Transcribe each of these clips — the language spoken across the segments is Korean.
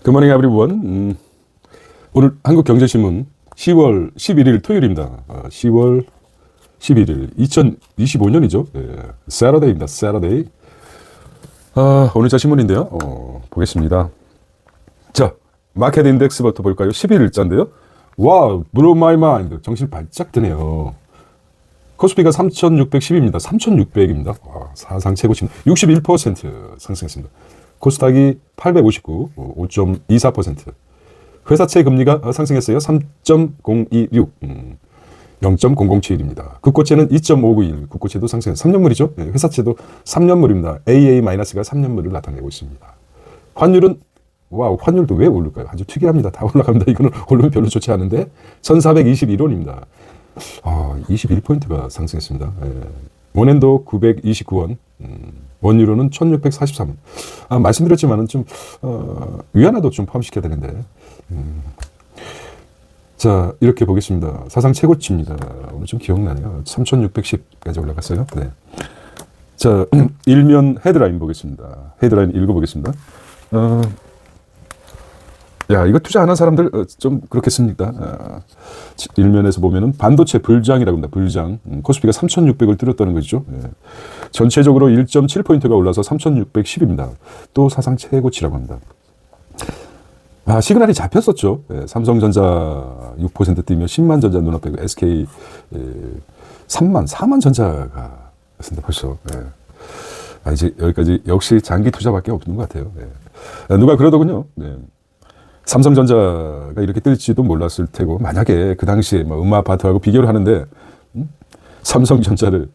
굿모닝 에브리원. 오늘 한국경제신문 10월 11일 토요일입니다. 10월 11일 2025년이죠. Saturday입니다. Saturday. 오늘자 신문인데요. 보겠습니다. 자, 마켓 인덱스부터 볼까요? 11일자인데요. 와, blow my mind. 정신 발짝 드네요. 코스피가 3,610입니다. 3,600입니다. 사상 최고치입니다. 61% 상승했습니다. 코스닥이 859, 5.24%. 회사채 금리가 상승했어요. 3.026, 0.007입니다. 국고채는 2.591, 국고채도 상승했어요. 3년물이죠. 회사채도 3년물입니다. AA-가 3년물을 나타내고 있습니다. 환율은, 환율도 왜 오를까요? 아주 특이합니다. 다 올라갑니다. 이거는 오르면 별로 좋지 않은데, 1421원입니다. 21포인트가 상승했습니다. 원엔도 929원, 원유로는 1643원. 말씀드렸지만은 좀, 위안화도 좀 포함시켜야 되는데. 자, 이렇게 보겠습니다. 사상 최고치입니다. 오늘 좀 기억나네요. 3610까지 올라갔어요. 네. 자, 일면 헤드라인 보겠습니다. 헤드라인 읽어보겠습니다. 이거 투자 안 한 사람들 좀 그렇겠습니까? 일면에서 보면은 반도체 불장이라고 합니다. 불장. 코스피가 3,600을 뚫었다는 것이죠. 전체적으로 1.7포인트가 올라서 3,610입니다. 또 사상 최고치라고 합니다. 시그널이 잡혔었죠. 삼성전자 6% 뛰며 10만 전자 눈앞에 SK 4만 전자가 있습니다. 벌써. 이제 여기까지 역시 장기 투자밖에 없는 것 같아요. 누가 그러더군요. 삼성전자가 이렇게 뜰지도 몰랐을 테고, 만약에 그 당시에 음마아파트하고 비교를 하는데, 삼성전자를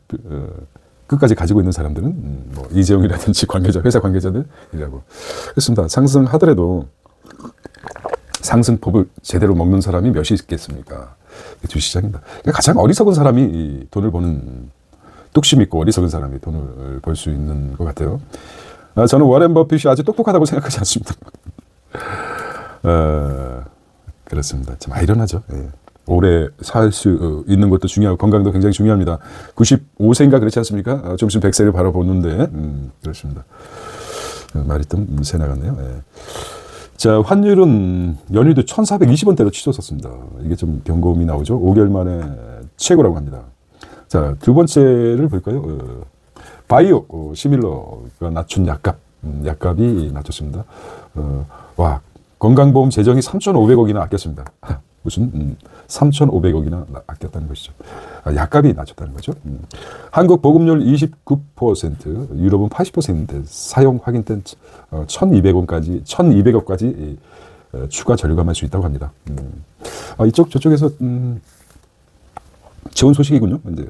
끝까지 가지고 있는 사람들은 이재용이라든지 회사 관계자들이라고 그렇습니다. 상승하더라도 상승폭을 제대로 먹는 사람이 몇이 있겠습니까? 주시장입니다. 그러니까 가장 어리석은 사람이 돈을 버는, 뚝심 있고 어리석은 사람이 돈을 벌 수 있는 것 같아요. 저는 워렌 버핏이 아주 똑똑하다고 생각하지 않습니다. 그렇습니다. 참 아이러니하죠. 오래 살 수 있는 것도 중요하고 건강도 굉장히 중요합니다. 95세인가 그렇지 않습니까? 좀 있으면 100세를 바라보는데 그렇습니다. 말이 좀 새 나갔네요. 자, 환율은 연휴도 1,420원대로 치솟았습니다. 이게 좀 경고음이 나오죠. 5개월 만에 최고라고 합니다. 자, 두 번째를 볼까요? 바이오 시밀러가 낮춘 약값이 낮췄습니다. 건강보험 재정이 3,500억이나 아꼈습니다. 무슨 3,500억이나 아꼈다는 것이죠. 약값이 낮췄다는 거죠. 한국 보급률 29%, 유럽은 80%인데 사용 확인된 1,200억까지 추가 절감할 수 있다고 합니다. 저쪽에서 좋은 소식이군요. 이제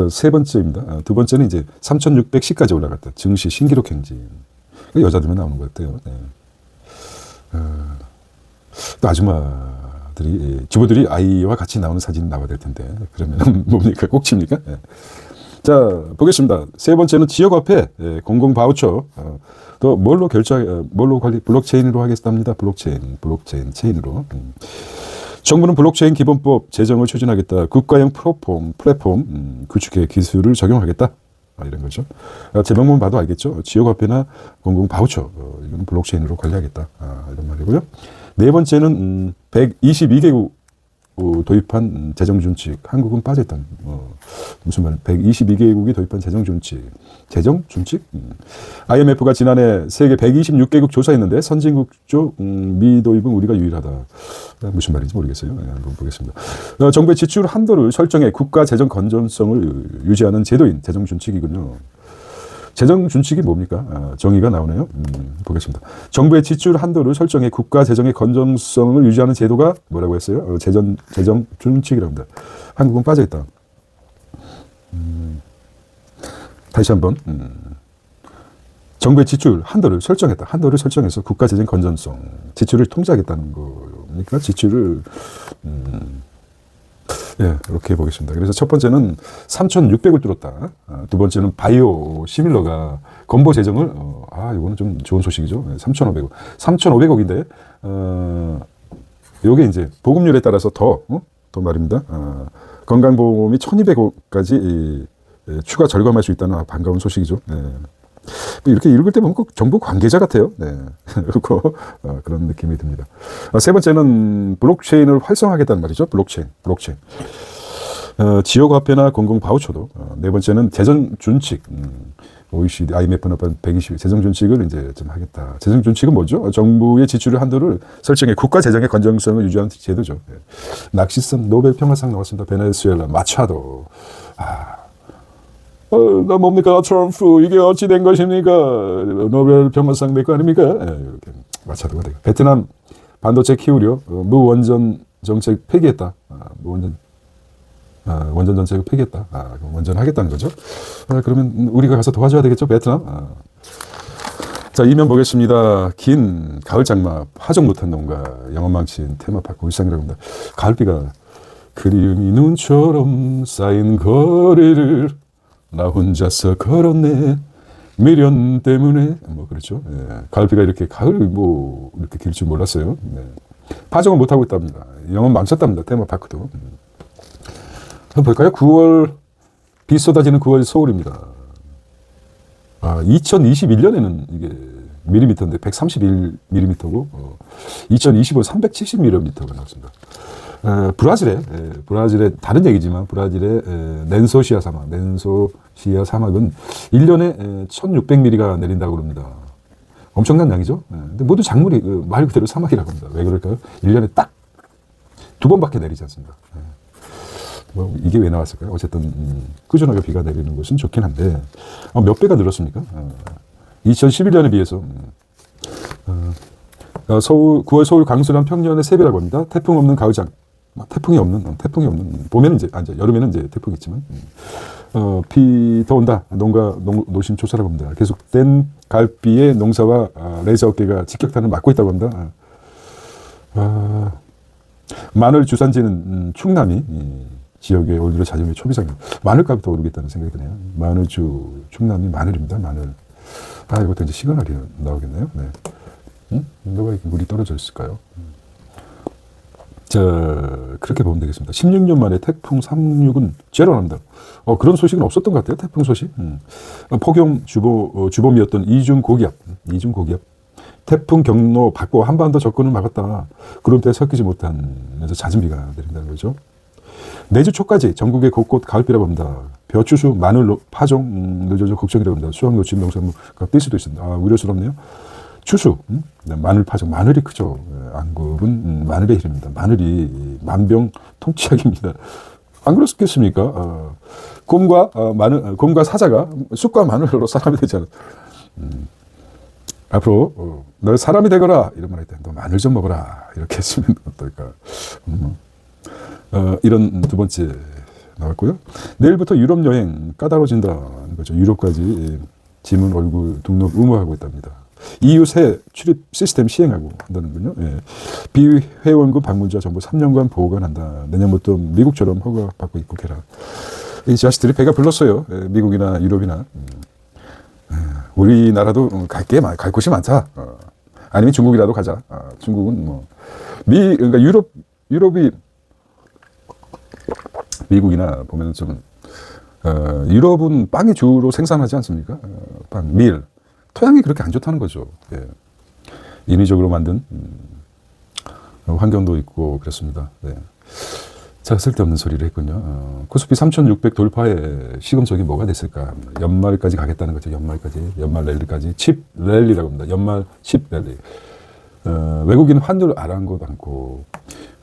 세 번째입니다. 두 번째는 이제 3,610까지 올라갔다. 증시 신기록 행진. 여자들만 나오는 것 같아요. 또 아줌마들이, 주부들이 아이와 같이 나오는 사진이 나와야 될 텐데, 그러면 뭡니까? 꼭집니까? 자, 보겠습니다. 세 번째는 지역화폐, 공공 바우처, 또 뭘로 관리, 블록체인으로 하겠답니다. 체인으로. 정부는 블록체인 기본법 제정을 추진하겠다. 국가형 플랫폼 구축의 기술을 적용하겠다. 이런 거죠. 제목만 봐도 알겠죠. 지역화폐나 공공 바우처, 이건 블록체인으로 관리하겠다. 이런 말이고요. 네 번째는 122개국 도입한 재정준칙. 한국은 빠져있다는, 무슨 말, 122개국이 도입한 재정준칙. IMF가 지난해 세계 126개국 조사했는데 선진국 쪽 미도입은 우리가 유일하다. 무슨 말인지 모르겠어요. 한번 보겠습니다. 정부의 지출 한도를 설정해 국가 재정 건전성을 유지하는 제도인 재정준칙이군요. 재정준칙이 뭡니까? 정의가 나오네요. 보겠습니다. 정부의 지출 한도를 설정해 국가 재정의 건전성을 유지하는 제도가 뭐라고 했어요? 재정준칙이라고 합니다. 한국은 빠져있다. 다시 한번. 정부의 지출 한도를 설정했다. 한도를 설정해서 국가 재정 건전성, 지출을 통제하겠다는 거니까 지출을 이렇게 보겠습니다. 그래서 첫 번째는 3,600을 뚫었다. 두 번째는 바이오 시밀러가 건보 재정을, 이거는 좀 좋은 소식이죠. 3,500억. 3,500억인데, 요게 이제 보급률에 따라서 더 말입니다. 건강보험이 1,200억까지 추가 절감할 수 있다는 반가운 소식이죠. 뭐 이렇게 읽을 때 보면 꼭 정부 관계자 같아요. 네. 그렇고 그런 느낌이 듭니다. 세 번째는 블록체인을 활성화하겠다는 말이죠. 블록체인. 지역화폐나 공공 바우처도. 네 번째는 재정 준칙. OECD, IMF나 120 재정 준칙을 이제 좀 하겠다. 재정 준칙은 뭐죠? 정부의 지출의 한도를 설정해 국가 재정의 건전성을 유지하는 제도죠. 네. 낚시성 노벨 평화상 나왔습니다. 베네수엘라 마차도. 나 뭡니까 트럼프 이게 어찌 된 것입니까? 노벨 평화상 낼 거 아닙니까? 이렇게 마차도가 되고. 베트남 반도체 키우려 무원전 정책 폐기했다. 원전 정책을 폐기했다. 원전하겠다는 거죠. 그러면 우리가 가서 도와줘야 되겠죠, 베트남? 자, 이면 보겠습니다. 긴 가을 장마, 파종 못한 농가, 영업망친 테마파크 울산이라고 합니다. 가을비가 그리움이 눈처럼 쌓인 거리를 나 혼자서 걸었네. 미련 때문에. 뭐, 그렇죠. 예. 가을비가 이렇게 가을 이렇게 길 줄 몰랐어요. 네. 파종을 못하고 있답니다. 영업 망쳤답니다. 테마파크도. 한번 볼까요? 9월, 비 쏟아지는 9월 서울입니다. 2021년에는 이게 밀리미터인데 131mm고, 2025년 370mm가 나왔습니다. 브라질의 다른 얘기지만 브라질의 낸소시아 사막은 1년에 1600mm가 내린다고 합니다. 엄청난 양이죠. 근데 모두 작물이 말 그대로 사막이라고 합니다. 왜 그럴까요? 1년에 딱 2번밖에 내리지 않습니다. 뭐 이게 왜 나왔을까요? 어쨌든 꾸준하게 비가 내리는 것은 좋긴 한데 몇 배가 늘었습니까? 2011년에 비해서 9월 서울 강수량 평년의 3배라고 합니다. 태풍 없는 가을장. 태풍이 없는 봄에는 이제 여름에는 이제 태풍이 있지만 비 더 온다. 노심 초사라고 합니다. 계속된 가을비에 농사와 레저 업계가 직격탄을 맞고 있다고 합니다. 마늘 주산지는 충남이 지역에 올 들어 자정에 초비상입니다. 마늘값이 더 오르겠다는 생각이 드네요. 마늘주 충남이 마늘입니다. 마늘. 이것도 이제 시그널이 나오겠네요. 네. 누가 이렇게 물이 떨어져 있을까요? 자, 그렇게 보면 되겠습니다. 16년 만에 태풍 36은 제로난다. 그런 소식은 없었던 것 같아요. 태풍 소식. 폭염 주범이었던 이중 고기압. 태풍 경로 바꿔 한반도 접근을 막았다. 구름대에 섞이지 못하면서 잦은 비가 내린다는 거죠. 내주 초까지 전국의 곳곳 가을비라고 합니다. 벼 추수, 마늘 파종 늦어져 걱정이라고 합니다. 수확 놓친 농산물가 뛸 수도 있습니다. 우려스럽네요. 추수, 마늘 파종, 마늘이 크죠. 안국은 마늘의 이름입니다. 마늘이 만병 통치약입니다. 안 그렇겠습니까? 곰과 사자가 쑥과 마늘로 사람이 되잖아요. 앞으로 너 사람이 되거라 이런 말 할 때 너 마늘 좀 먹어라 이렇게 했으면 어떨까. 이런 두 번째 나왔고요. 내일부터 유럽 여행 까다로워진다는 거죠. 유럽까지 지문 얼굴 등록 의무화하고 있답니다. EU 새 출입 시스템 시행하고 한다는군요. 예. 비회원국 방문자 전부 3년간 보관한다. 내년부터 미국처럼 허가받고 입국해라. 이 자식들이 배가 불렀어요. 예, 미국이나 유럽이나. 우리나라도 갈 곳이 많다. 아니면 중국이라도 가자. 중국은 그러니까 유럽이 미국이나 보면 좀 유럽은 빵이 주로 생산하지 않습니까? 빵, 밀. 토양이 그렇게 안 좋다는 거죠. 예. 인위적으로 만든 환경도 있고 그렇습니다. 네. 자, 쓸데없는 소리를 했군요. 코스피 3,600 돌파에 시금석이 뭐가 됐을까? 연말까지 가겠다는 거죠. 연말 랠리까지. 칩 랠리라고 합니다. 연말 칩 랠리. 외국인 환율 아랑곳 않고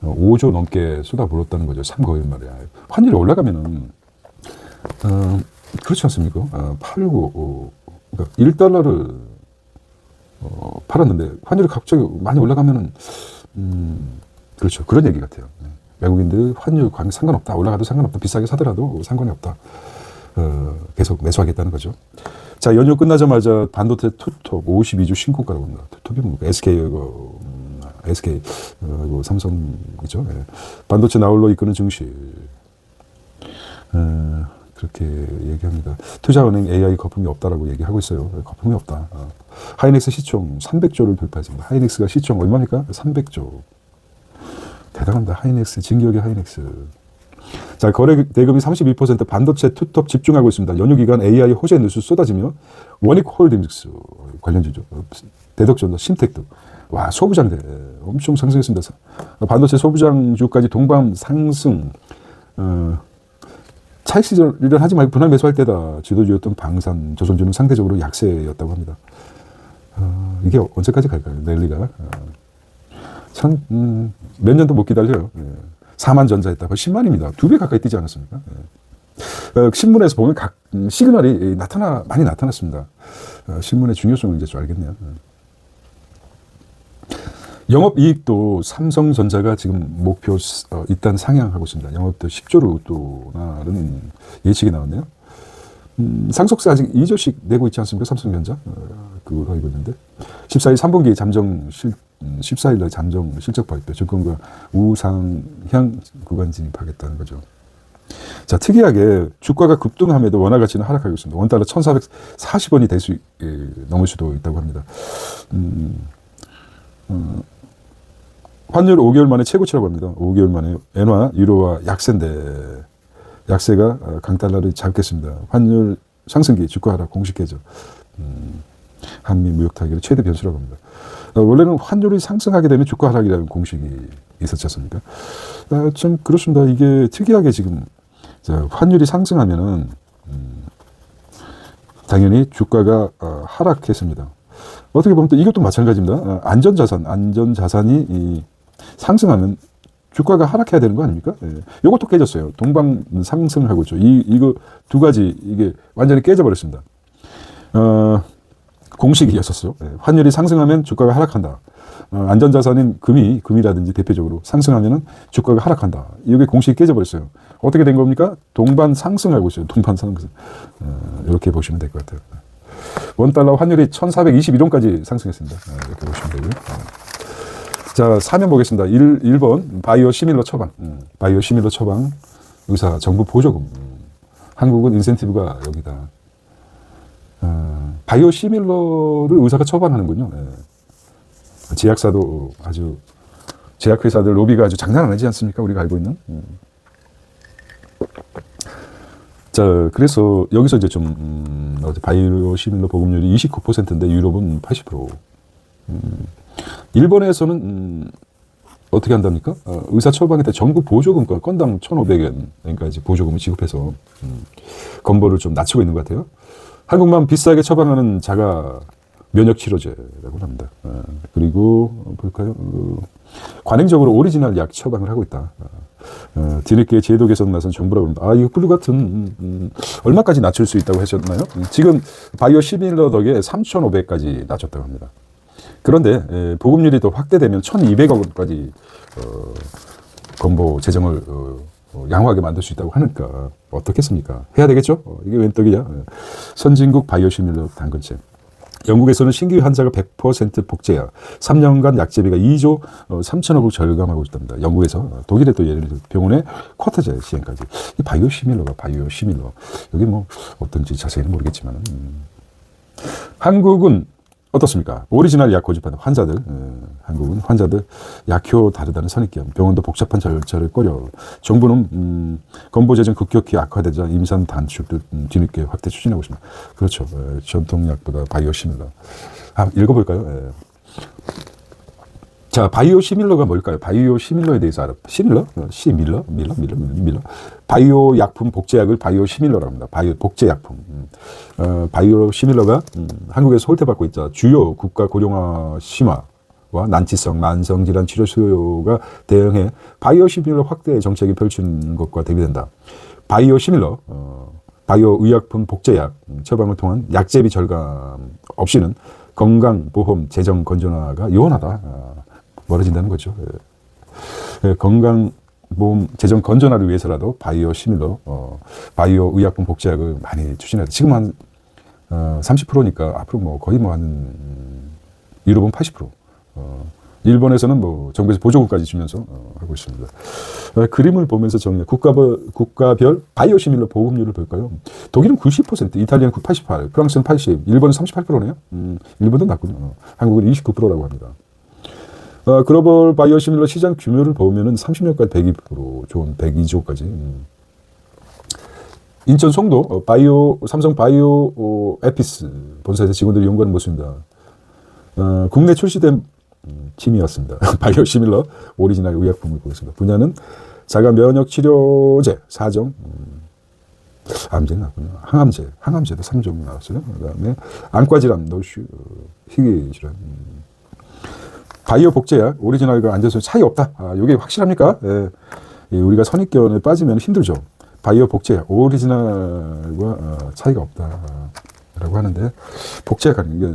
5조 넘게 쏟아부었다는 거죠. 3거일 말이야. 환율이 올라가면은 그렇지 않습니까? 팔고 그러니까 1달러를 팔았는데 환율이 갑자기 많이 올라가면은 그렇죠. 그런 얘기 같아요. 외국인들 환율 상관없다. 올라가도 상관없다. 비싸게 사더라도 상관이 없다. 계속 매수하겠다는 거죠. 자, 연휴 끝나자마자 반도체 투톱 52주 신고가라고 합니다. 투톱이 뭡니까? SK, 삼성이죠. 예. 반도체 나홀로 이끄는 증시. 그렇게 얘기합니다. 투자은행 AI 거품이 없다라고 얘기하고 있어요. 거품이 없다. 하이닉스 시총 300조를 돌파했습니다. 하이닉스가 시총 얼마입니까? 300조. 대단합니다. 하이닉스, 진격의 하이닉스. 자, 거래 대금이 32% 반도체 투톱 집중하고 있습니다. 연휴 기간 AI 호재 뉴스 쏟아지며 원익 홀딩스 관련주죠. 대덕전도 심택도. 와, 소부장들 엄청 상승했습니다. 반도체 소부장주까지 동반 상승. 차익 실현을 하지 말고 분할 매수할 때다. 지도주였던 방산, 조선주는 상대적으로 약세였다고 합니다. 이게 언제까지 갈까요? 랠리가. 몇 년도 못 기다려요. 4만 전자했다. 거의 10만입니다. 2배 가까이 뛰지 않았습니까? 신문에서 보면 각 시그널이 많이 나타났습니다. 신문의 중요성을 이제 좀 알겠네요. 영업이익도 삼성전자가 지금 목표 일단 상향하고 있습니다. 영업도 10조를 또나는 예측이 나왔네요. 상속세 아직 2조씩 내고 있지 않습니까? 삼성전자. 그걸 알고 있는데. 14일 3분기 14일날 잠정 실적 발표, 증권가 우상향 구간 진입하겠다는 거죠. 자, 특이하게 주가가 급등함에도 원화 가치는 하락하고 있습니다. 원달러 1,440원이 넘을 수도 있다고 합니다. 환율 5개월 만에 최고치라고 합니다. 5개월 만에 엔화, 유로와 약세가 강달러를 잡겠습니다. 환율 상승기 주가 하락 공식 해죠. 한미 무역 타결의 최대 변수라고 합니다. 원래는 환율이 상승하게 되면 주가 하락이라는 공식이 있었지 않습니까? 좀 그렇습니다. 이게 특이하게 지금 환율이 상승하면은 당연히 주가가 하락했습니다. 어떻게 보면 또 이것도 마찬가지입니다. 안전자산이 상승하면 주가가 하락해야 되는 거 아닙니까? 이것도 깨졌어요. 동방 상승하고 있죠. 이거 두 가지 이게 완전히 깨져버렸습니다. 공식이었었죠. 환율이 상승하면 주가가 하락한다. 안전자산인 금이라든지 대표적으로 상승하면은 주가가 하락한다. 이게 공식이 깨져버렸어요. 어떻게 된 겁니까? 동반 상승하고 있어요. 동반 상승. 이렇게 보시면 될 것 같아요. 원달러 환율이 1,421원까지 상승했습니다. 이렇게 보시면 되고요. 자, 사면 보겠습니다. 1번 바이오 시밀러 처방. 바이오 시밀러 처방 의사 정부 보조금. 한국은 인센티브가 여기다. 바이오 시밀러를 의사가 처방하는군요. 제약사도 제약회사들 로비가 아주 장난 아니지 않습니까? 우리가 알고 있는. 자, 그래서 여기서 이제 바이오 시밀러 보급률이 29%인데 유럽은 80%. 일본에서는 어떻게 한답니까? 의사 처방에 대해 정부 보조금과 건당 1,500원까지 보조금을 지급해서 건보를 좀 낮추고 있는 것 같아요. 한국만 비싸게 처방하는 자가 면역 치료제라고 합니다. 그리고 볼까요? 관행적으로 오리지널 약 처방을 하고 있다. 뒤늦게 제도 개선 나선 정부라고 합니다. 이거 블루 같은 얼마까지 낮출 수 있다고 하셨나요? 지금 바이오 시밀러 덕에 3,500까지 낮췄다고 합니다. 그런데 보급률이 더 확대되면 1,200억 원까지 건보 재정을 양호하게 만들 수 있다고 하니까 어떻겠습니까? 해야 되겠죠? 이게 웬 떡이냐? 선진국 바이오 시밀러 당근책. 영국에서는 신규 환자가 100% 복제약, 3년간 약제비가 2조 3천억을 절감하고 있답니다. 영국에서. 독일에 또 예를 들어 병원에 쿼터제 시행까지. 이 바이오 시밀러. 여기 뭐 어떤지 자세히는 모르겠지만 한국은 어떻습니까? 오리지널 약 고집하는 환자들, 한국은 환자들 약효 다르다는 선입견, 병원도 복잡한 절차를 꺼려. 정부는 건보 재정 급격히 악화되자 임산 단축을 뒤늦게 확대 추진하고 있습니다. 그렇죠. 전통약보다 바이오 시밀러. 읽어볼까요? 자, 바이오 시밀러가 뭘까요? 바이오 시밀러에 대해서 시밀러? 밀러? 바이오 약품 복제약을 바이오 시밀러라고 합니다. 바이오 복제약품. 바이오 시밀러가 한국에서 홀대받고 있자 주요 국가 고령화 심화와 난치성 만성질환 치료 수요가 대응해 바이오 시밀러 확대 정책이 펼치는 것과 대비된다. 바이오 시밀러, 바이오 의약품 복제약 처방을 통한 약제비 절감 없이는 건강보험 재정 건전화가 요원하다. 멀어진다는 거죠. 건강보험 재정 건전화를 위해서라도 바이오 시밀러, 바이오 의약품 복제약을 많이 추진해야 돼. 지금 한 30%니까 앞으로 뭐 거의 유럽은 80%. 일본에서는 뭐 정부에서 보조금까지 주면서 하고 있습니다. 그림을 보면서 국가별 바이오 시밀러 보급률을 볼까요? 독일은 90%, 이탈리아는 88%, 프랑스는 80%, 일본은 38%네요. 일본도 낮군요. 한국은 29%라고 합니다. 글로벌 바이오시밀러 시장 규모를 보면은 30년까지 102% 좋은 102조까지. 인천 송도 삼성 바이오 에피스 본사에서 직원들이 연구하는 모습입니다. 국내 출시된 팀이었습니다. 바이오시밀러 오리지널 의약품을 보겠습니다. 분야는 자가 면역 치료제 4종, 암제 나왔군요. 항암제도 3종 나왔어요. 그다음에 안과 질환, 노슈, 희귀 질환. 바이오 복제약 오리지널과 안전성 차이 없다. 이게 확실합니까? 예, 우리가 선입견에 빠지면 힘들죠. 바이오 복제약 오리지널과 차이가 없다라고 하는데 복제약은 이게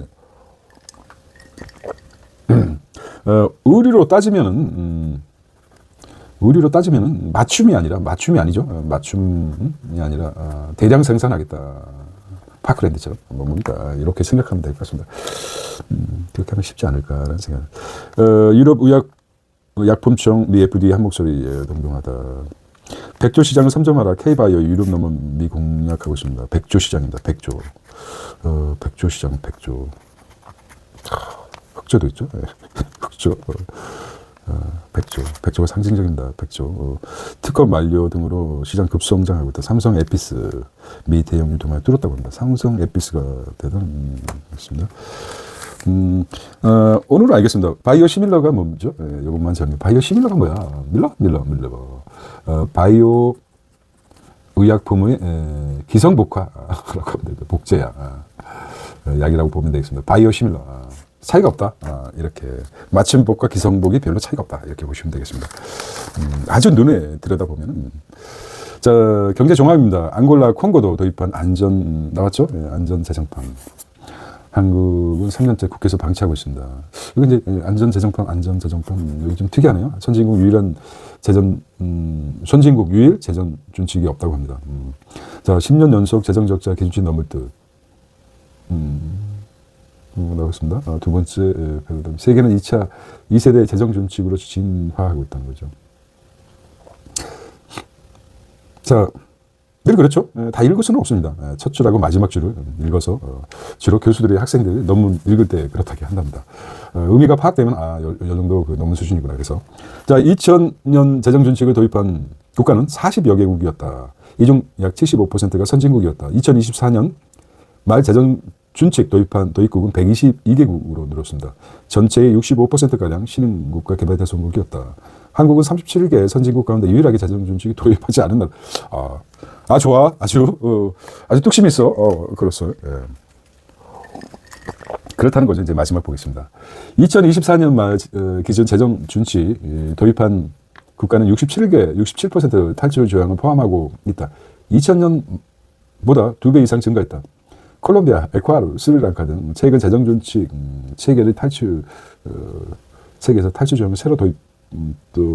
의리로 따지면은 맞춤이 아니라 대량 생산하겠다. 파크랜드처럼 뭡니까 이렇게 생각하면 될 것 같습니다. 그렇게 하면 쉽지 않을까라는 생각. 유럽 의약약품청 미 FDA 한 목소리에 동동하다. 100조 시장을 선점하라. K바이오 유럽 넘은 미 공략하고 있습니다. 100조 시장입니다. 100조. 100조 시장 100조. 흑조도 있죠. 흑조. 100조가 상징적입니다. 100조. 특허 만료 등으로 시장 급성장하고 있다. 삼성 에피스 미 대형 유통망에 뚫었다고 합니다. 삼성 에피스가 대단했습니다. 오늘은 알겠습니다. 바이오 시밀러가 뭐죠? 이것만 정리. 바이오 시밀러가 뭐야? 밀러. 바이오 의약품의 기성복화라고 하면 됩니다. 복제약. 약이라고 보면 되겠습니다. 바이오 시밀러. 차이가 없다. 이렇게 맞춤복과 기성복이 별로 차이가 없다. 이렇게 보시면 되겠습니다. 아주 눈에 들여다보면 자, 경제 종합입니다. 앙골라, 콩고도 도입한 나왔죠? 안전 재정판. 한국은 3년째 국회에서 방치하고 있습니다. 이거 이제 안전 재정판, 여기 좀 특이하네요. 선진국 유일 재정 준칙이 없다고 합니다. 자, 10년 연속 재정 적자 기준치 넘을 듯. 나오겠습니다. 두 번째, 세계는 2세대 재정 준칙으로 진화하고 있다는 거죠. 자, 늘 그렇죠. 다 읽을 수는 없습니다. 첫 줄하고 마지막 줄을 읽어서 주로 교수들이 학생들이 논문 읽을 때 그렇다게 한답니다. 의미가 파악되면 이 정도 그 논문 수준이구나. 그래서 자, 2000년 재정 준칙을 도입한 국가는 40여 개국이었다. 이 중 약 75%가 선진국이었다. 2024년 말 재정 준칙 도입국은 122개국으로 늘었습니다. 전체의 65%가량 신흥국가 개발도상국이었다. 한국은 37개 선진국 가운데 유일하게 재정 준칙이 도입하지 않은 나라. 좋아. 아주 뚝심이 있어. 그렇소. 예. 그렇다는 거죠. 이제 마지막 보겠습니다. 2024년 말 기준 재정 준칙 도입한 국가는 67% 탈출 조항을 포함하고 있다. 2000년보다 2배 이상 증가했다. 콜롬비아, 에콰도르, 스리랑카 등 최근 재정 준칙 체계를 세계에서 탈출 조항을 새로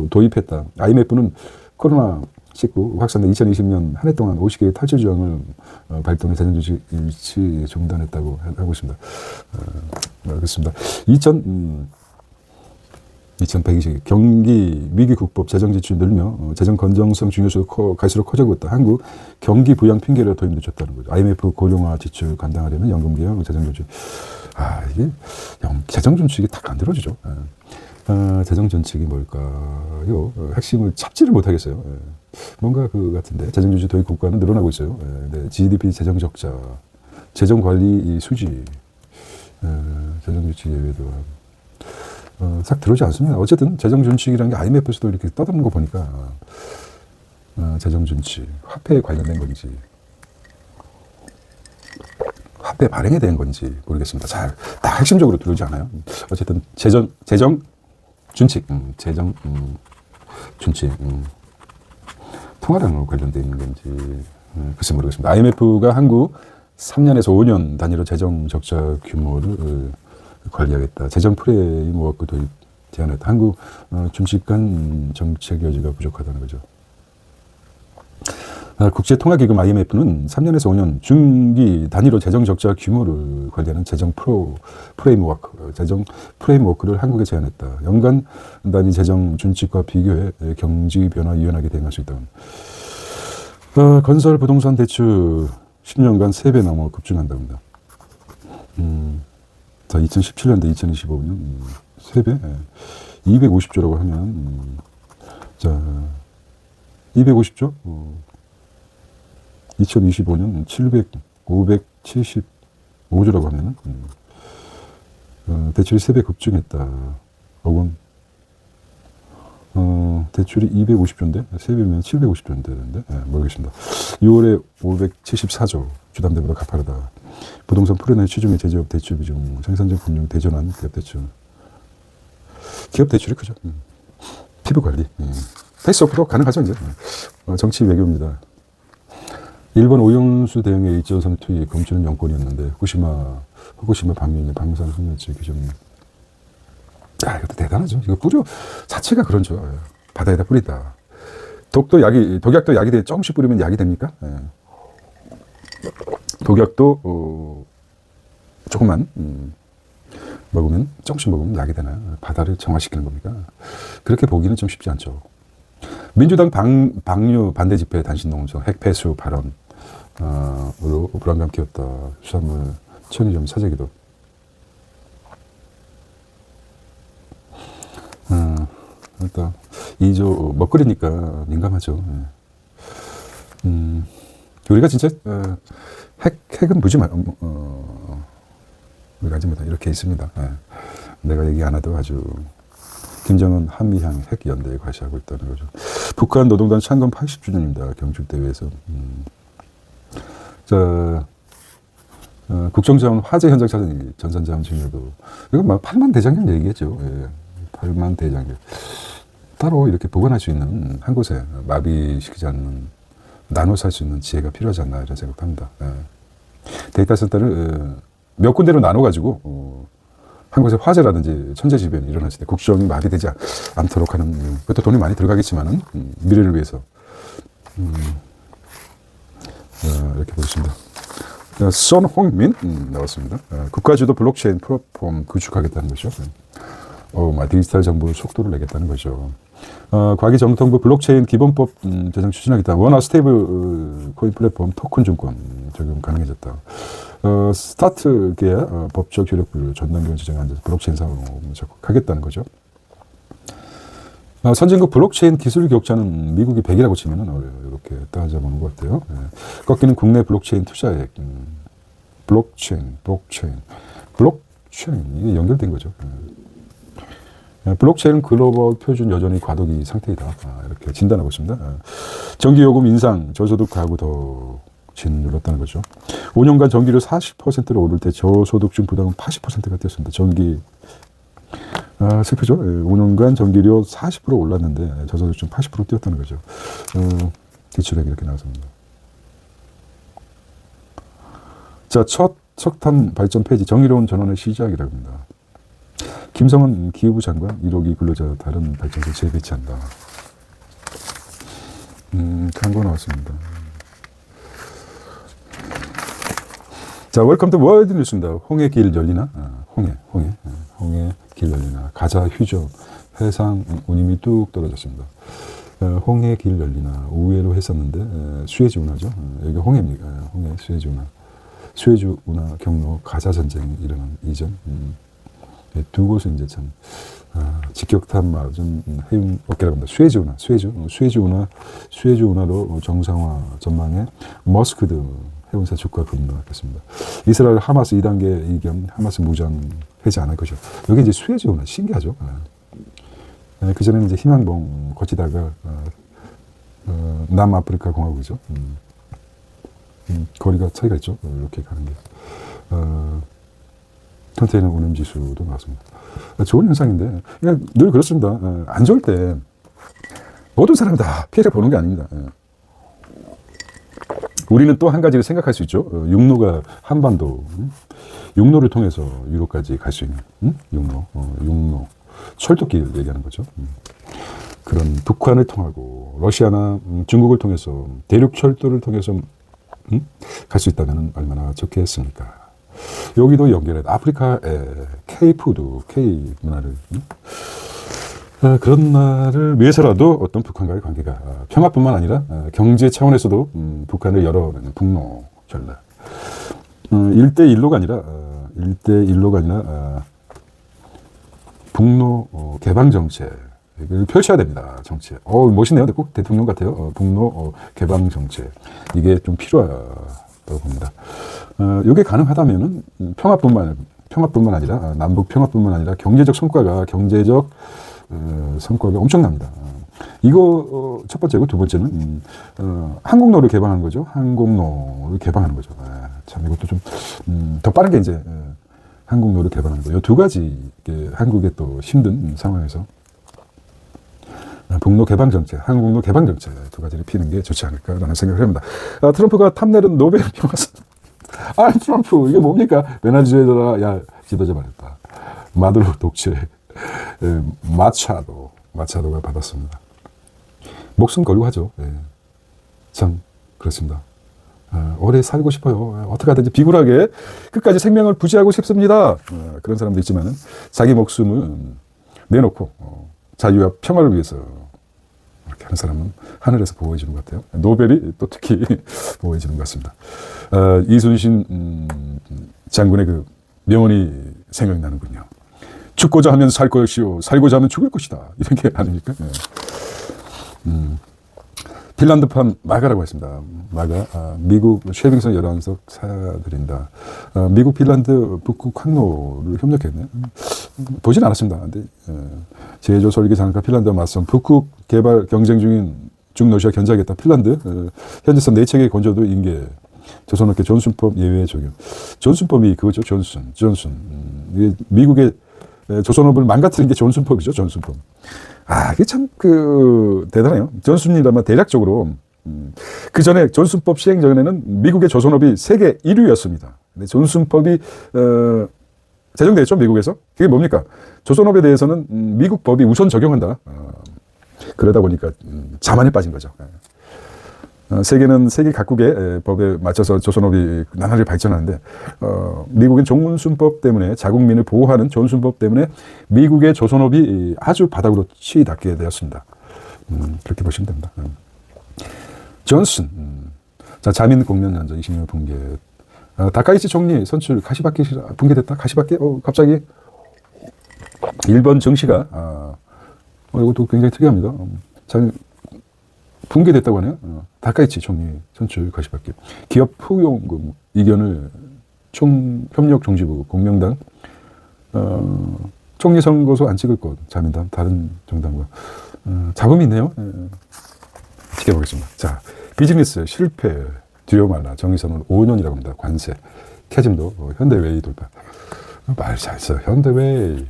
도입했다. IMF는 코로나19 확산된 2020년 한 해 동안 50개의 탈출 조항을 발동해 재정 준칙 일치 중단했다고 하고 있습니다. 그렇습니다. 2120 경기 위기 국법 재정 지출이 늘며 재정 건전성 중요수가 갈수록 커지고 있다. 한국 경기 부양 핑계로 도입되었다는 거죠. IMF 고령화 지출 감당하려면 연금 개혁, 재정 준칙. 이게 재정 준칙이 딱 안 들어지죠. 재정 준칙이 뭘까요? 핵심을 찾지를 못하겠어요. 뭔가 같은데 재정 준칙 도입 국가는 늘어나고 있어요. GDP 재정 적자, 재정 관리 수지, 재정 준칙 예외도 싹 들어오지 않습니다. 어쨌든 재정 준칙이라는 게 IMF에서도 이렇게 떠드는 거 보니까 재정 준칙, 화폐에 관련된 건지 화폐 발행에 대한 건지 모르겠습니다. 딱 핵심적으로 들어오지 않아요. 어쨌든 재정 준칙, 준칙, 통화량으로 관련되어 있는 건지 글쎄 모르겠습니다. IMF가 한국 3년에서 5년 단위로 재정 적자 규모를 관리하겠다. 재정 프레임워크 도입 제안했다. 한국 준칙간 정책 여지가 부족하다는 거죠. 국제통화기금 IMF는 3년에서 5년 중기 단위로 재정 적자 규모를 관리하는 재정 프레임워크를 한국에 제안했다. 연간 단위 재정 준칙과 비교해 경기 변화 유연하게 대응할 수 있다. 건설 부동산 대출 10년간 3배 넘어 급증한답니다. 자, 2017년도 2025년 3배? 250조라고 하면, 자, 250조? 2025년 575조라고 하면은, 대출이 3배 급증했다. 혹은, 대출이 250조인데, 3배면 750조인데, 되는데, 모르겠습니다. 6월에 574조, 주담대보다 가파르다. 부동산 풀어내 취중의 제조업 대출 비중, 생산적 금융 대전환 기업 대출. 기업 대출이 크죠. 피부 관리. 페이스오프도 가능하죠, 이제. 정치 외교입니다. 일본 오염수 대응의 일조선 투입, 검출은 영권이었는데, 후쿠시마 방류인 방사능 흡연체 규정. 야, 이것도 대단하죠. 이거 뿌려 자체가 그런 죠. 바다에다 뿌린다. 독약도 약이 돼. 조금씩 뿌리면 약이 됩니까? 독약도, 조금만, 조금씩 먹으면 약이 되나요? 바다를 정화시키는 겁니까? 그렇게 보기는 좀 쉽지 않죠. 민주당 방류 반대 집회 단신 농성 핵폐수 발언, 으로 불안감 키웠다. 수산물 천의점 사재기도. 일단, 먹거리니까 민감하죠. 우리가 진짜, 핵은 무지 우리가 하지 못한 이렇게 있습니다. 내가 얘기 안 해도 아주 김정은 한미향 핵연대에 과시하고 있다는 거죠. 북한 노동단 창건 80주년입니다. 경축대회에서. 국정자원 화재 현장 찾은 전산자원 증여도. 이건 막 8만 대장경 얘기겠죠. 8만 대장경. 따로 이렇게 보관할 수 있는 한 곳에 마비시키지 않는, 나눠 살 수 있는 지혜가 필요하지 않나 이런 생각도 합니다. 데이터 센터를 몇 군데로 나눠가지고, 한 곳에 화재라든지 천재지변이 일어났을 때 국정이 마비되지 않도록 하는, 그것도 돈이 많이 들어가겠지만은, 미래를 위해서. 이렇게 보겠습니다. 손홍민 나왔습니다. 국가주도 블록체인 플랫폼 구축하겠다는 거죠. 디지털 정보 속도를 내겠다는 거죠. 과기정통부 블록체인 기본법 제정 추진하겠다. 원화 스테이블 코인 플랫폼 토큰 증권 적용 가능해졌다. 스타트계야 법적 효력을 전담기관 지정에 앉아서 블록체인 사업을 적극하겠다는 거죠. 선진국 블록체인 기술 격차는 미국이 100이라고 치면은 이렇게 따져보는 것 같아요. 꺾이는 국내 블록체인 투자액. 블록체인 이게 연결된 거죠. 블록체인 글로벌 표준 여전히 과도기 상태이다. 이렇게 진단하고 있습니다. 전기요금 인상, 저소득 가구 더 짓눌렀다는 거죠. 5년간 전기료 40%로 오를 때 저소득층 부담은 80%가 뛰었습니다. 슬프죠? 5년간 전기료 40% 올랐는데 저소득층 80% 뛰었다는 거죠. 대출액 이렇게 나왔습니다. 자, 첫 석탄 발전 폐지, 정의로운 전환의 시작이라고 합니다. 김성은 기후부 장관 1호기 근로자 다른 발전소 재배치한다. 광고 나왔습니다. 자, 웰컴 투 월드 뉴스입니다. 홍해 길 열리나? 홍해 길 열리나? 가자 휴전, 해상 운임이 뚝 떨어졌습니다. 홍해 길 열리나? 우회로 했었는데, 수에즈 운하죠. 여기 홍해입니다. 홍해, 수에즈 운하. 수에즈 운하 경로 가자 전쟁이 일어난 이전. 두 곳은 이제 참, 직격탄 맞은 해운 어깨라고 합니다. 수에즈 운하로 정상화 전망에 머스크드 해운사 주가 급락했습니다. 이스라엘 하마스 2단계 이견, 하마스 무장 해제 안 할 것이요. 여기 이제 수에즈 운하 신기하죠. 그전에는 이제 희망봉 거치다가, 남아프리카 공화국이죠. 거리가 차이가 있죠. 이렇게 가는 게. 컨테이너 운임 지수도 나왔습니다. 좋은 현상인데, 그냥 늘 그렇습니다. 안 좋을 때 모든 사람이 다 피해를 보는 게 아닙니다. 우리는 또 한 가지를 생각할 수 있죠. 육로가 한반도, 육로를 통해서 유럽까지 갈 수 있는, 육로. 철도길 얘기하는 거죠. 그런 북한을 통하고 러시아나 중국을 통해서 대륙 철도를 통해서 갈 수 있다면 얼마나 좋겠습니까? 여기도 연결해. 아프리카의 K푸드, K 문화를, 그런 나라를 위해서라도 어떤 북한과의 관계가 평화뿐만 아니라 경제 차원에서도 북한을 열어내는 북로 전략. 1대1로가 아니라 북로 개방 정책을 펼쳐야 됩니다. 정책. 멋있네요. 꼭 대통령 같아요. 북로 개방 정책. 이게 좀 필요하다고 봅니다. 이게 가능하다면은 평화뿐만 아니라 남북 평화뿐만 아니라 경제적 성과가 엄청납니다. 이거 첫 번째고 두 번째는 항공로를 개방하는 거죠. 항공로를 개방하는 거죠. 참 이것도 좀 더 빠른 게 이제 항공로를 개방하는 거. 이 두 가지 한국의 또 힘든 상황에서 북로 개방 정책, 항공로 개방 정책 두 가지를 피는 게 좋지 않을까라는 생각을 합니다. 트럼프가 탐내는 노벨 평화상. 트럼프 이게 뭡니까? 베네수엘라 지도자 말했다. 마두로 독재. 마차도가 받았습니다. 목숨 걸고 하죠. 참 그렇습니다. 오래 살고 싶어요. 어떻게 하든지 비굴하게 끝까지 생명을 부지하고 싶습니다. 그런 사람도 있지만 자기 목숨을 내놓고 자유와 평화를 위해서 이렇게 하는 사람은 하늘에서 보호해 주는 것 같아요. 노벨이 또 특히 보호해 주는 것 같습니다. 이순신 장군의 그 명언이 생각나는군요. 죽고자 하면 살 것이요, 살고자 하면 죽을 것이다. 이런 게 아닙니까? 핀란드판 마가라고 했습니다. 마가, 미국 쉐빙선 11석 사드린다. 미국 핀란드 북극 항로를 협력했네. 보진 않았습니다. 근데 제조 설계 장과 핀란드와 맞선 북극 개발 경쟁 중인 중러시아 견제하겠다. 핀란드 현재선 4척의 건조도 인계 조선업계 존슨법 예외 적용. 존슨법이 그거죠. 존슨. 이게 미국의 조선업을 망가뜨린 게 존슨법이죠. 존슨법. 이게 참, 대단해요. 존슨이라면 대략적으로, 그 전에 존슨법 시행 전에는 미국의 조선업이 세계 1위였습니다. 근데 존슨법이, 제정됐죠. 미국에서. 그게 뭡니까? 조선업에 대해서는 미국 법이 우선 적용한다. 그러다 보니까 자만에 빠진 거죠. 세계는 세계 각국의 법에 맞춰서 조선업이 나날이 발전하는데 미국은 존슨법 때문에 자국민을 보호하는 존슨법 때문에 미국의 조선업이 아주 바닥으로 치닫게 되었습니다. 그렇게 보시면 됩니다. 존슨, 자 자민 공면 연전 20년 붕괴. 다카이치 총리 선출 가시바키 붕괴됐다. 가시바키 갑자기 일본 정시가 이것도 굉장히 특이합니다. 붕괴됐다고 하네요. 다카이치 총리 선출 가시바키. 기업 후용금 이견을 협력 종지부 공명당 총리 선거소 안 찍을 것 자민당 다른 정당과 잡음이 있네요. 지켜보겠습니다. 자, 비즈니스 실패 뒤로 말라 정의선은 5년이라고 합니다. 관세 캐즘도 현대웨이 돌파. 말 잘 써. 현대웨이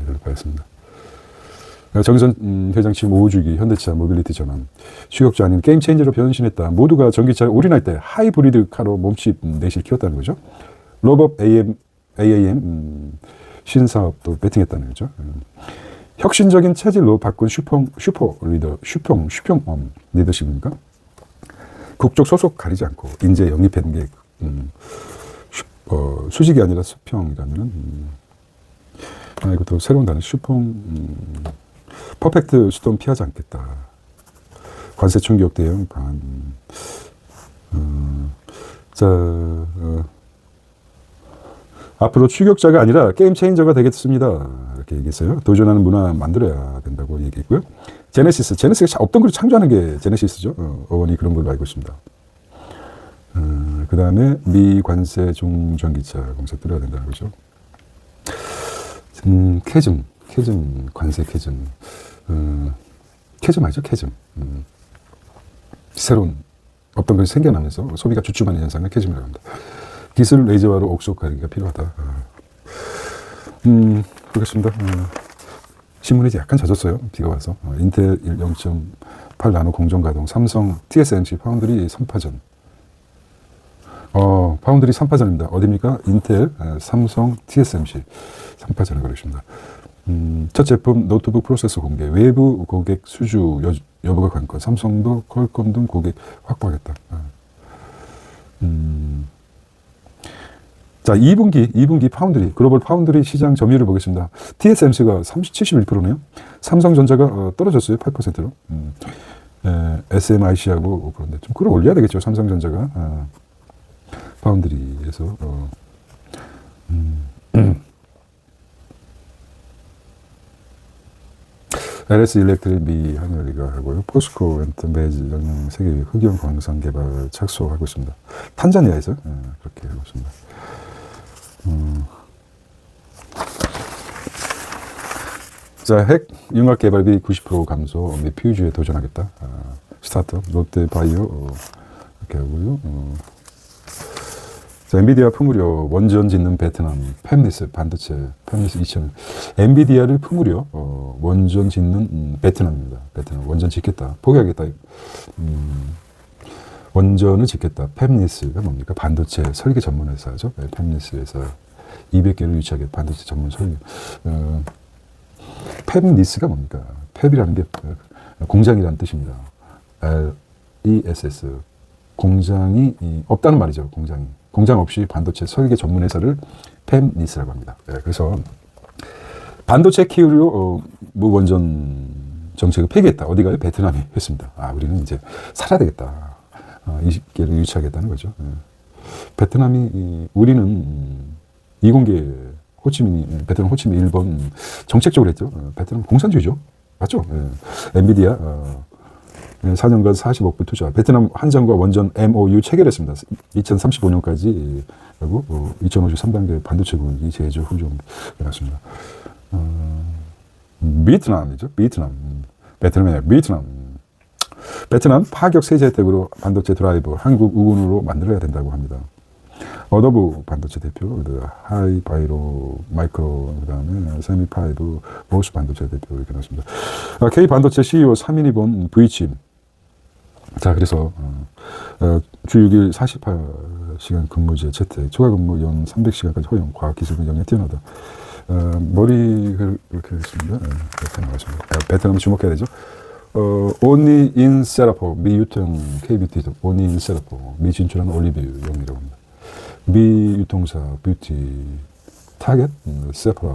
돌파했습니다. 정의선 회장 취임 5주기 현대차 모빌리티 전환 추격자 아닌 게임 체인저로 변신했다. 모두가 전기차에 올인할 때 하이브리드 카로 몸집 내실 키웠다는 거죠. 로봇 AAM 신사업도 배팅했다는 거죠. 혁신적인 체질로 바꾼 슈퍼 리더 슈평 리더십입니까? 국적 소속 가리지 않고 인재 영입하는 게 수직이 아니라 수평이라면은 이것도 새로운 단어 슈평 퍼펙트 수동 피하지 않겠다. 관세 충격 대응 방안. 앞으로 추격자가 아니라 게임 체인저가 되겠습니다. 이렇게 얘기했어요. 도전하는 문화 만들어야 된다고 얘기했고요. 제네시스가 없던 걸 창조하는 게 제네시스죠. 어원이 그런 걸로 알고 있습니다. 그 다음에 미관세 중전기차 공사 뚫어야 된다는 거죠. 캐즘 관세 캐즘 아니죠? 캐즘. 새로운 없던 것이 생겨나면서 소비가 주춤하는 현상을 캐즘이라고 합니다. 기술 레이저화로 옥석 가리기가 필요하다. 그렇습니다. 신문이 약간 젖었어요. 비가 와서. 인텔 0.8 나노 공정 가동, 삼성 TSMC 파운드리 3파전. 파운드리 3파전입니다. 어디입니까? 인텔, 삼성, TSMC 3파전을 걸으십니다. 첫 제품 노트북 프로세서 공개, 외부 고객 수주 여부가 관건, 삼성도 퀄컴 등 고객 확보하겠다. 자, 2분기 파운드리, 글로벌 파운드리 시장 점유율을 보겠습니다. TSMC가 71%네요. 삼성전자가 떨어졌어요. 8%로. SMIC하고 그런데 좀 끌어올려야 되겠죠. 삼성전자가. 파운드리에서. LS 일렉트릭 미 한여리가 하고요. 포스코 앤트 매장 세계 흑연 광산 개발 착수하고 있습니다. 탄자니아에서 그렇게 하고 있습니다. 자, 핵 융합 개발비 90% 감소 및 퓨즈에 도전하겠다. 스타트업 롯데바이오 이렇게 하고요. 자, 엔비디아 품으려 원전 짓는 베트남 팹리스 반도체 팹리스 2000 엔비디아를 품으려 원전 짓는 베트남입니다. 베트남 원전 짓겠다. 포기하겠다. 원전을 짓겠다. 팹리스가 뭡니까? 반도체 설계 전문 회사죠. 네, 팹리스 회사 200개를 유치하게 반도체 전문 설계. 팹리스가 뭡니까? 팹이라는 게 공장이라는 뜻입니다. LESS 공장이 없다는 말이죠. 공장 없이 반도체 설계 전문 회사를 팹리스라고 합니다. 네, 그래서 반도체 키우려 무원전 정책을 폐기했다. 어디가요? 베트남이 했습니다. 우리는 이제 살아야 되겠다. 20개를 유치하겠다는 거죠. 베트남이 우리는 이공계 호치민이 베트남 호치민 일본 정책적으로 했죠. 베트남 공산주의죠. 맞죠? 엔비디아 4년간 40억 불 투자. 베트남 한전과 원전 MOU 체결했습니다. 2035년까지 하고 2050 3단계 반도체 공기 제조 후종 해놨습니다. 베트남이죠. 베트남이 아니라 베트남 파격 세제 혜택으로 반도체 드라이버 한국 우군으로 만들어야 된다고 합니다. 어도브 반도체 대표, 하이바이로 마이크로, 그 다음에 세미파이브, 보스 반도체 대표 이렇게 나왔습니다. K 반도체 CEO 3인이 본 V칩. 자, 그래서 주 6일 48시간 근무제 채택, 추가 근무 연 300시간까지 허용, 과학기술은 영에 뛰어나다. 머리 그렇게 했습니다. 이렇게 나왔습니다. 베트남 주목해야 되죠. Only in Singapore, 미 유통 KBT, Only in Singapore, 미 진출한 올리브영이라고 합니다. 미 유통사 뷰티 타겟, 세프라,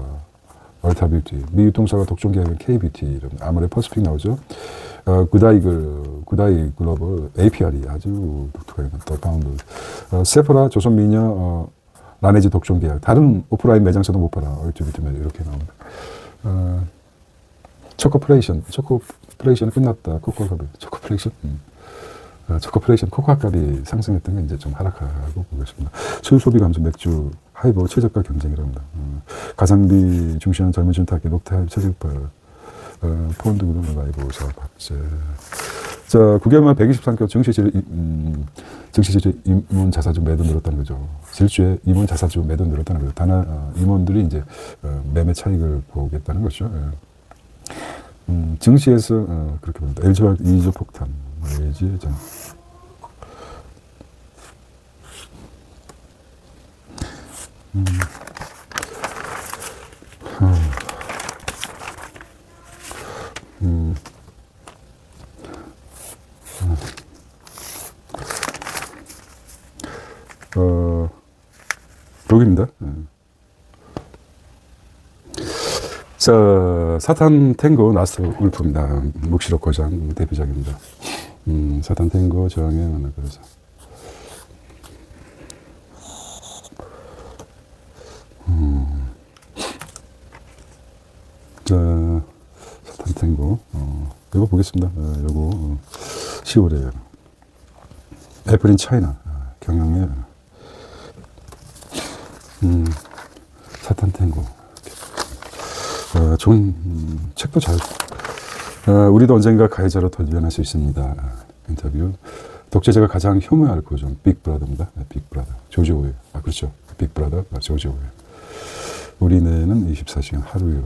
얼타 뷰티, 미 유통사가 독점 계약은 KBT, 아무래 퍼시픽 나오죠. 구다이 글로벌 APR이 아주 독특하게 더 파운드. 세프라 조선미녀 라네즈 독점 계약. 다른 오프라인 매장에서도 못 팔아. 얼투 뷰티 이렇게 나옵니다. 초코플레이션은 끝났다. 초코플레이션 코코아 값이 상승했던 게 이제 좀 하락하고 보겠습니다. 술 소비 감소 맥주 하이볼 최저가 경쟁이라고 합니다. 가성비 중시하는 젊은 준타기 록타임 최저가 폰드 그룹 라이브 사업학제. 자, 9개월만 123개 증시질 임원 자사주 매도 늘었다는 거죠. 질주에 임원 자사주 매도 늘었다는 거죠. 다만 임원들이 이제 매매 차익을 보겠다는 거죠. 증시에서 그렇게 봅니다. LG화학 2조 폭탄, LG 전. 여기입니다. 자, 사탄 탱고 나스 울프입니다. 묵시록 고장 대표작입니다. 사탄 탱고 저항의 하나 그래서. 자, 사탄 탱고 이거 보겠습니다. 요거 10월에 애플인 차이나 경영의 사탄 탱고. 좋은 책도 잘. 우리도 언젠가 가해자로 돌변할 수 있습니다. 인터뷰. 독재자가 가장 혐오할 고정. 빅브라더입니다. 빅브라더. 조지 오웰. 그렇죠. 빅브라더. 조지 오웰. 우리네는 24시간 하루요.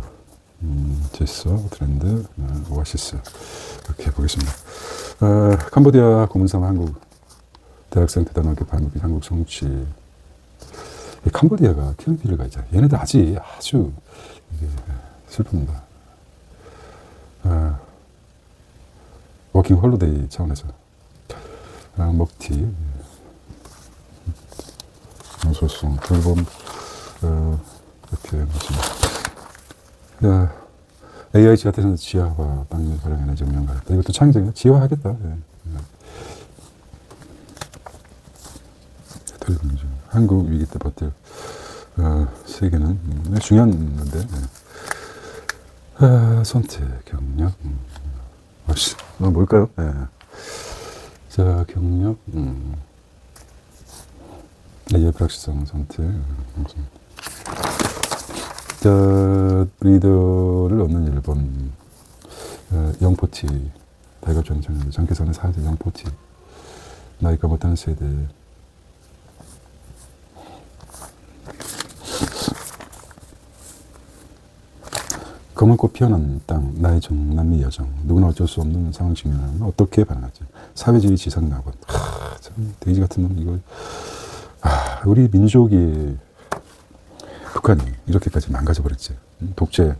제스, 트렌드, 오아시스. 이렇게 보겠습니다. 캄보디아 고문삼 한국 대학생 대단하게 반국인 한국 성취. 캄보디아가 킬빌을 가 있잖아요. 얘네들 아주 이게 슬픕니다. 워킹 홀리데이 차원에서 먹튀, 소송, 불법 이렇게 맞습니다. AI 지하태에서 지하화 방면 발행 에너지 운영 가겠다. 이것도 창의적이야. 지하화하겠다. 한국 위기 때 버틸 세계는 중요한 건데. 선택, 경력. 뭘까요? 예. 자, 경력. 예, 불확실성 선택. 자, 리더를 얻는 1번. 영포티. 다이가 정정. 장기선의 사회적 영포티. 나이가 못하는 세대. 검은 꽃 피어난 땅, 나의 정남미 여정. 누구나 어쩔 수 없는 상황 직면하면 어떻게 반응하지? 사회주의 지상낙원. 참, 돼지 같은 놈, 이거. 우리 민족이, 북한이 이렇게까지 망가져버렸지. 독재,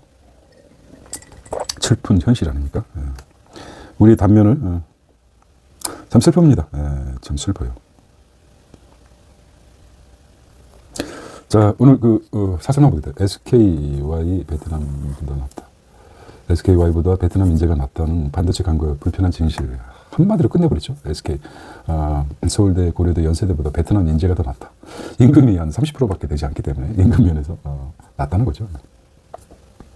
슬픈 현실 아닙니까? 우리 단면을, 참 슬픕니다. 참 슬퍼요. 자, 오늘 사설만 보게 돼. SKY 베트남보다 낫다. SKY보다 베트남 인재가 낫다는 반도체 강국의 불편한 진실. 한마디로 끝내버리죠. SK. 서울대, 고려대, 연세대보다 베트남 인재가 더 낫다. 임금이 한 30%밖에 되지 않기 때문에 임금 면에서 낫다는 거죠.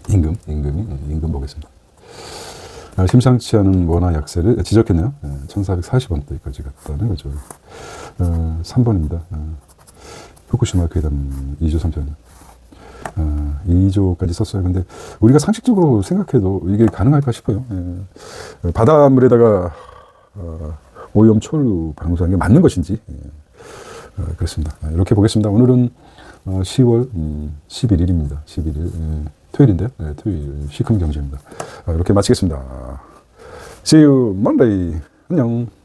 임금 보겠습니다. 심상치 않은 원화 약세를 지적했네요. 1440원대까지 갔다는 거죠. 3번입니다. 후쿠시마 회담 2조 3천 2조까지 썼어요. 근데 우리가 상식적으로 생각해도 이게 가능할까 싶어요. 바닷물에다가 오염 초를 방사한 게 맞는 것인지 그렇습니다. 이렇게 보겠습니다. 오늘은 10월 11일입니다. 11일 토요일인데요. 토요일 시큰 경제입니다. 이렇게 마치겠습니다. See you Monday. 안녕.